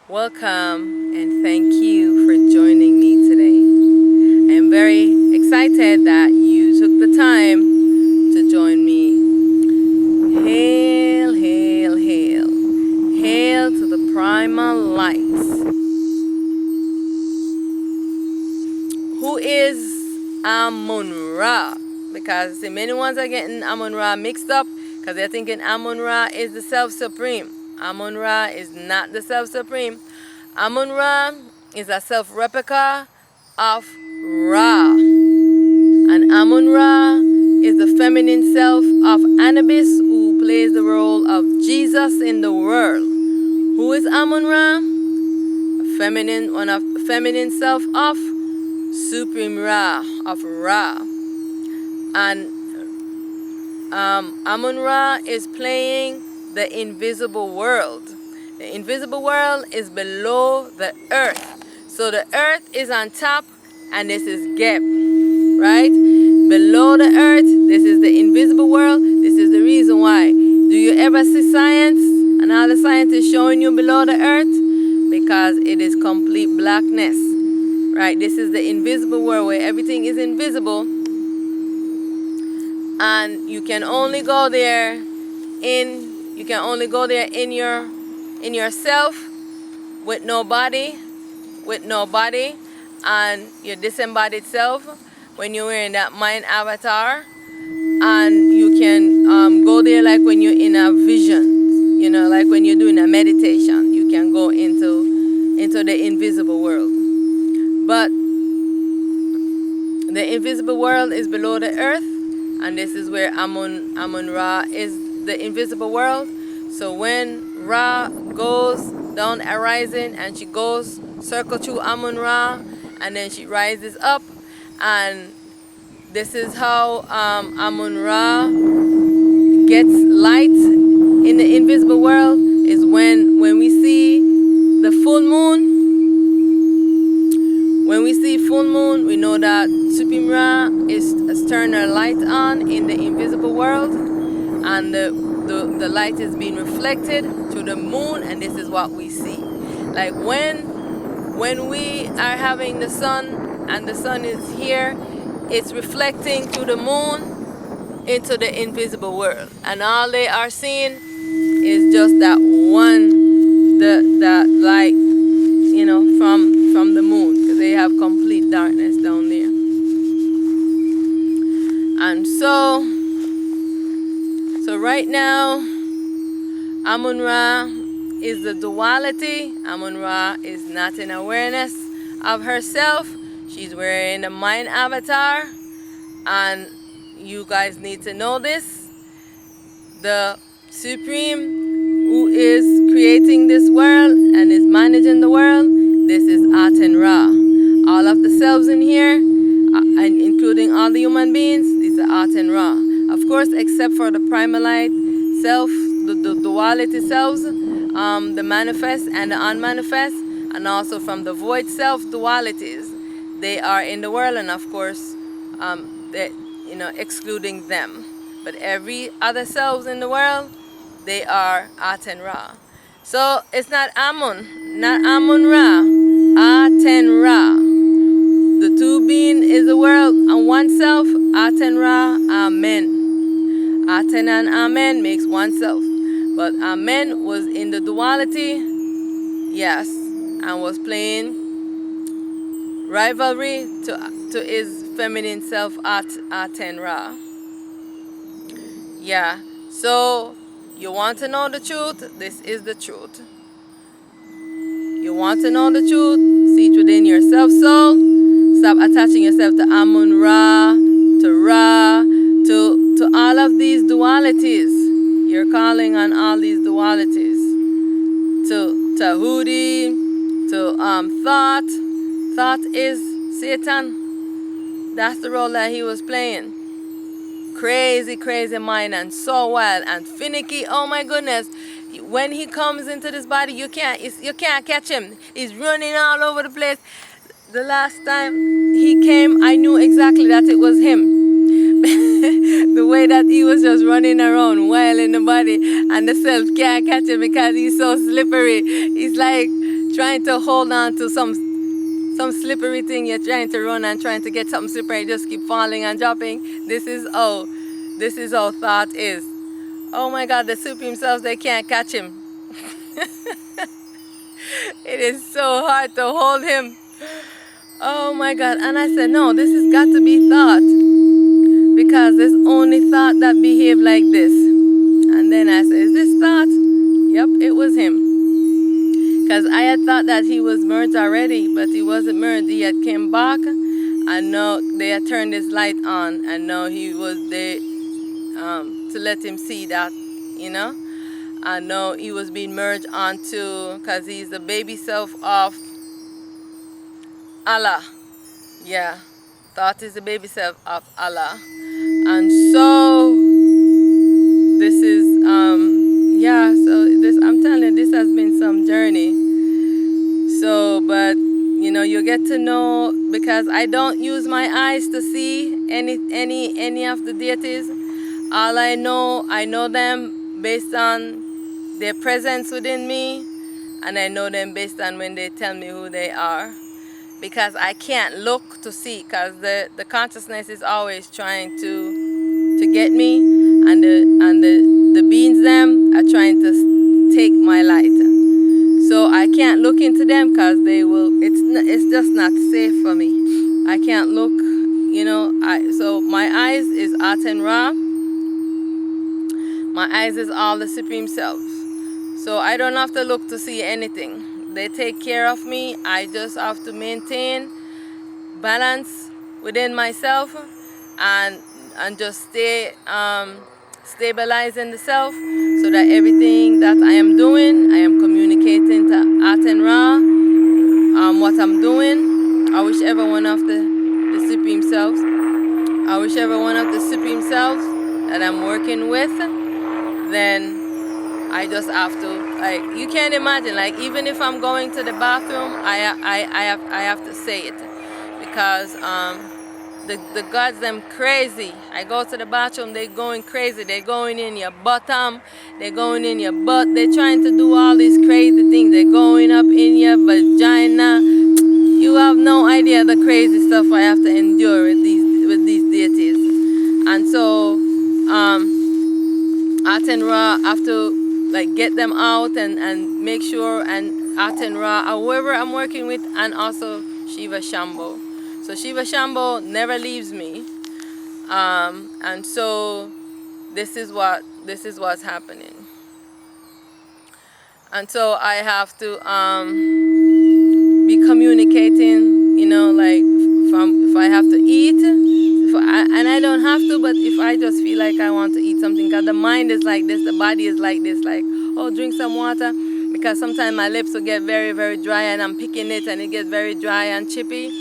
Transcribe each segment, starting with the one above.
Welcome and thank you for joining me today. I am very excited that you took the time to join me. Hail, hail, hail. Hail to the primal lights. Who is Amun Ra? Because see, many ones are getting Amun Ra mixed up because they're thinking Amun Ra is the Self-Supreme. Amun Ra is not the Self-Supreme. Amun Ra is a self-replica of Ra. And Amun Ra is the feminine self of Anubis, who plays the role of Jesus in the world. Who is Amun Ra? One of the feminine self of Supreme Ra, of Ra. And Amun Ra is playing the invisible world. The invisible world is below the earth. So the earth is on top and this is Geb, right? Below the earth, this is the invisible world. This is the reason why. Do you ever see science and all the science is showing you below the earth? Because it is complete blackness, right? This is the invisible world where everything is invisible. And you can only go there in yourself with no body, and your disembodied self when you're wearing that mind avatar. And you can go there like when you're in a vision, like when you're doing a meditation, you can go into the invisible world. But the invisible world is below the earth, and this is where Amun Ra is the invisible world. So when Ra goes down a rising and she goes circle through Amun Ra, and then she rises up, and this is how Amun Ra gets light in the invisible world, is when we see the full moon. When we see full moon, we know that Supreme Ra is turned her light on in the invisible world, and the light is being reflected to the moon, and this is what we see. Like when we are having the sun and the sun is here, it's reflecting to the moon into the invisible world, and all they are seeing is just that light, from the moon, because they have complete darkness down there. And so right now, Amun Ra is the duality. Amun Ra is not in awareness of herself. She's wearing a mind avatar, and you guys need to know this. The Supreme, who is creating this world and is managing the world, this is Aten Ra. All of the selves in here, and including all the human beings, these are Aten Ra. Of course, except for the primalite self, the duality selves, the manifest and the unmanifest, and also from the void self dualities. They are in the world, and of course, excluding them. But every other selves in the world, they are Aten Ra. So it's not Amun Ra, Aten Ra. The two being is the world and oneself, Aten Ra, Amen. Aten and Amen makes oneself. But Amen was in the duality, yes, and was playing rivalry to his feminine self, Aten Ra. Yeah, so you want to know the truth? This is the truth. You want to know the truth? See it within yourself, soul. Stop attaching yourself to Amun Ra, to all of these dualities. You're calling on all these dualities. To Tahuti, to thought. Thought is Satan. That's the role that he was playing. Crazy mind, and so wild and finicky. Oh my goodness. When he comes into this body, you can't catch him. He's running all over the place. The last time he came, I knew exactly that it was him. The way that he was just running around wild in the body, and the self can't catch him because he's so slippery. He's like trying to hold on to some slippery thing. You're trying to run and trying to get something slippery, just keep falling and dropping. This is how thought is. Oh my God, the Supreme Selves, they can't catch him. It is so hard to hold him. Oh my God. And I said, no, this has got to be thought, because there's only thought that behave like this. And then I said, is this thought? Yep, it was him. Because I had thought that he was merged already, but he wasn't merged. He had came back, and now they had turned his light on, and now he was there to let him see that, you know. And now he was being merged onto, because he's the baby self of Allah. Yeah, thought is the baby self of Allah. And so this is yeah, so this, I'm telling you, this has been some journey. So, but you know, you get to know, because I don't use my eyes to see any of the deities. All I know them based on their presence within me, and I know them based on when they tell me who they are. Because I can't look to see, because the consciousness is always trying to get me, and the beings them are trying to take my light. So I can't look into them, because they will. It's just not safe for me. I can't look, you know. So my eyes is Aten Ra. My eyes is all the Supreme Selves. So I don't have to look to see anything. They take care of me. I just have to maintain balance within myself, and just stay stabilizing the self, so that everything that I am doing, I am communicating to Aten Ra what I'm doing, or whichever one of the Supreme Selves, or whichever one of the Supreme Selves that I'm working with. Then I just have to, like, you can't imagine, like, even if I'm going to the bathroom, I have to say it, because the gods them crazy. I go to the bathroom, they going crazy. They're going in your bottom, they're going in your butt, they're trying to do all these crazy things. They're going up in your vagina. You have no idea the crazy stuff I have to endure with these deities. And so Aten Ra have to, like, get them out and make sure, and Aten Ra, or whoever I'm working with, and also Shiva Shambho. So Shiva Shambho never leaves me. And so this is what's happening. And so I have to be communicating, you know, like, if I have to eat, and I don't have to, but if I just feel like I want to eat something, because the mind is like this, the body is like this, like, oh, drink some water, because sometimes my lips will get very, very dry, and I'm picking it, and it gets very dry and chippy.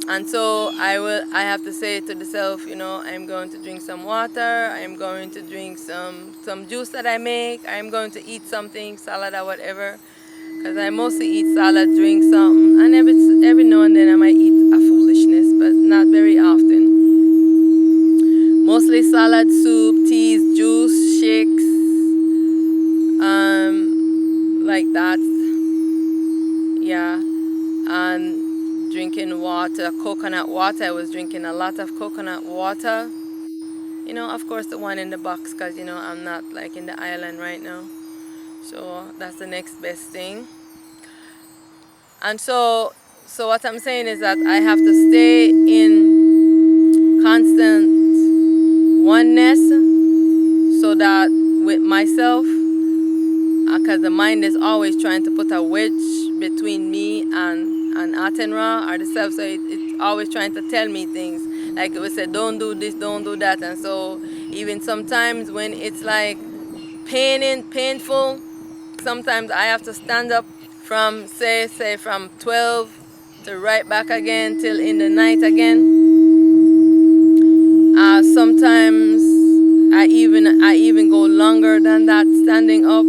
And so I have to say to the self, you know, I'm going to drink some water, I'm going to drink some juice that I make, I'm going to eat something, salad or whatever, because I mostly eat salad, drink something, and every now and then I might eat a foolishness, but not very often. Mostly salad, soup, teas, juice, shakes, like that. Yeah, and drinking water, coconut water. I was drinking a lot of coconut water. You know, of course, the one in the box, because, you know, I'm not, like, in the island right now. So that's the next best thing. And so what I'm saying is that I have to stay in constant oneness, so that with myself, because the mind is always trying to put a wedge between me and Aten Ra, or the self, so it's always trying to tell me things. Like it would say, don't do this, don't do that. And so even sometimes when it's like painful, sometimes I have to stand up from, say from 12 to right back again till in the night again. Sometimes I even go longer than that, standing up,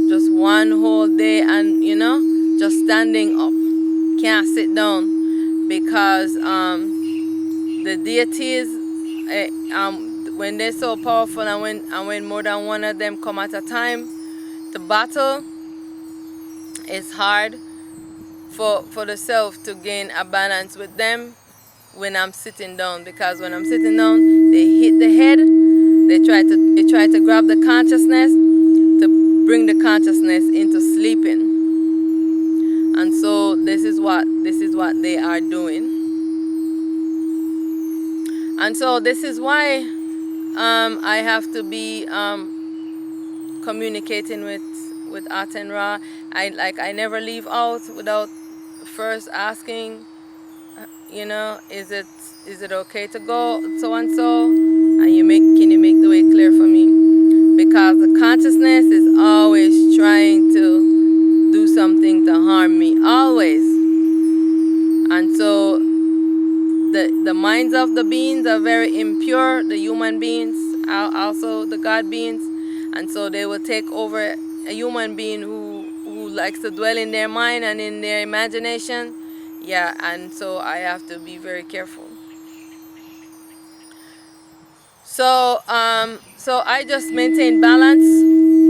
just one whole day, and, you know, just standing up, can't sit down, because the deities, when they're so powerful, and when more than one of them come at a time to battle, it's hard for the self to gain a balance with them when I'm sitting down, because when I'm sitting down, they hit the head. They try to grab the consciousness to bring the consciousness into sleeping. And so this is what they are doing. And so this is why I have to be communicating with Aten Ra. I never leave out without first asking, is it okay to go so and so, and can you make the way clear for me, because the consciousness is always trying to do something to harm me, always. And so the minds of the beings are very impure, the human beings, also the God beings, and so they will take over a human being who likes to dwell in their mind and in their imagination. Yeah, and so I have to be very careful. So so I just maintain balance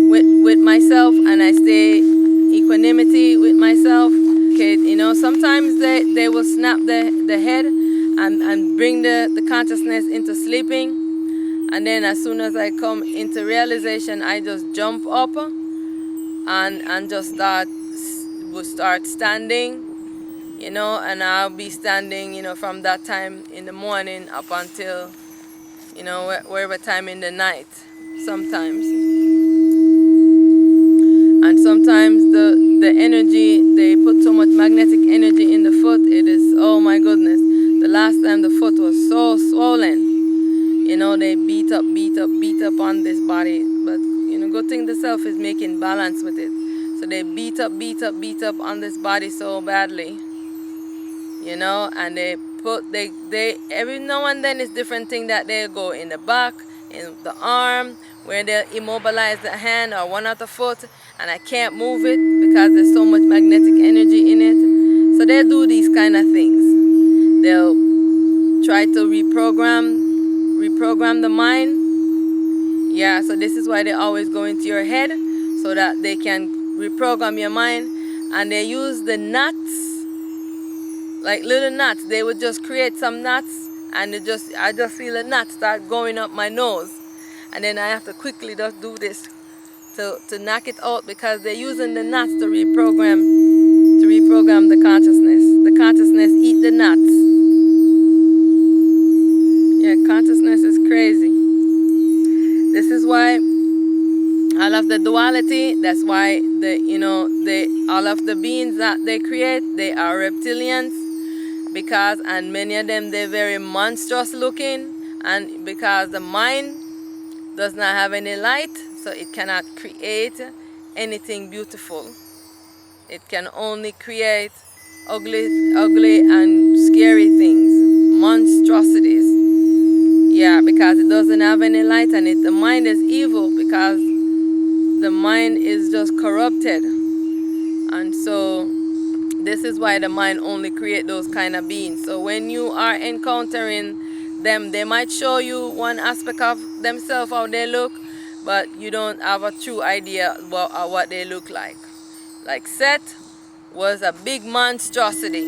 with myself, and I stay equanimity with myself. Okay, sometimes they will snap the head and bring the consciousness into sleeping, and then as soon as I come into realization, I just jump up and just will start standing, and I'll be standing, from that time in the morning up until, wherever time in the night, sometimes. And sometimes the energy, they put so much magnetic energy in the foot, it is, oh my goodness. The last time the foot was so swollen, they beat up on this body. But, good thing the self is making balance with it. So they beat up on this body so badly, and they every now and then it's different thing that they go in the back, in the arm, where they immobilize the hand or one of the foot, and I can't move it because there's so much magnetic energy in it. So they do these kind of things. They'll try to reprogram the mind. Yeah, so this is why they always go into your head, so that they can reprogram your mind. And they use the knots, like little knots. They would just create some knots, and I just feel the knots start going up my nose, and then I have to quickly just do this to knock it out, because they're using the knots to reprogram the consciousness. The consciousness eat the knots. Yeah, consciousness is crazy. This is why all of the duality, that's why all of the beings that they create, they are reptilians, and many of them, they're very monstrous looking, and because the mind does not have any light, so it cannot create anything beautiful. It can only create ugly and scary things, monstrosities. Yeah, because it doesn't have any light, and the mind is evil, because the mind is just corrupted. And so this is why the mind only create those kind of beings. So when you are encountering them, they might show you one aspect of themselves, how they look, but you don't have a true idea about what they look like. Like Seth was a big monstrosity.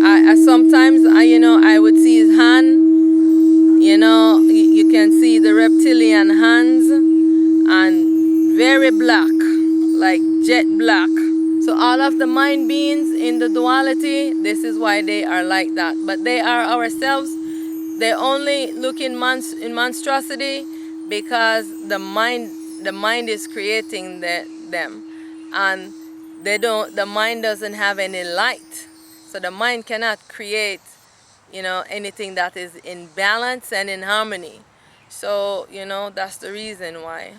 I sometimes I would see his hand. You can see the reptilian hands, and very black, like jet black. So all of the mind beings in the duality, this is why they are like that. But they are ourselves. They only look in monstrosity because the mind is creating them, and the mind doesn't have any light. So the mind cannot create, anything that is in balance and in harmony. So, that's the reason why.